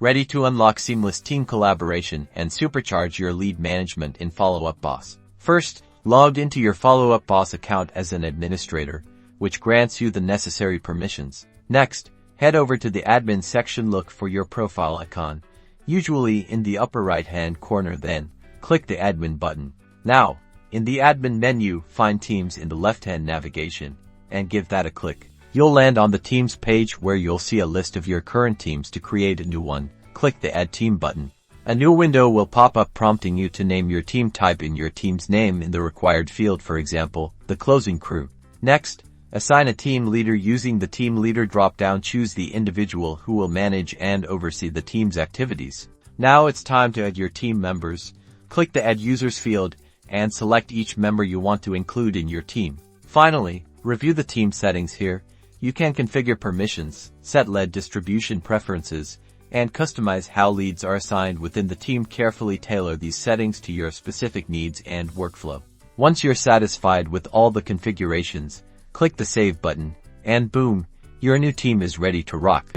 Ready to unlock seamless team collaboration and supercharge your lead management in Follow Up Boss. First, log into your Follow Up Boss account as an administrator, which grants you the necessary permissions. Next, head over to the admin section, look for your profile icon, usually in the upper right-hand corner, then click the admin button. Now, in the admin menu, find Teams in the left-hand navigation and give that a click. You'll land on the Teams page where you'll see a list of your current teams. To create a new one, click the Add Team button. A new window will pop up prompting you to name your team. Type in your team's name in the required field, for example, the Closing Crew. Next, assign a team leader using the Team Leader drop-down. Choose the individual who will manage and oversee the team's activities. Now it's time to add your team members. Click the Add Users field and select each member you want to include in your team. Finally, review the team settings here. You can configure permissions, set lead distribution preferences, and customize how leads are assigned within the team. Carefully tailor these settings to your specific needs and workflow. Once you're satisfied with all the configurations, click the Save button, and boom, your new team is ready to rock.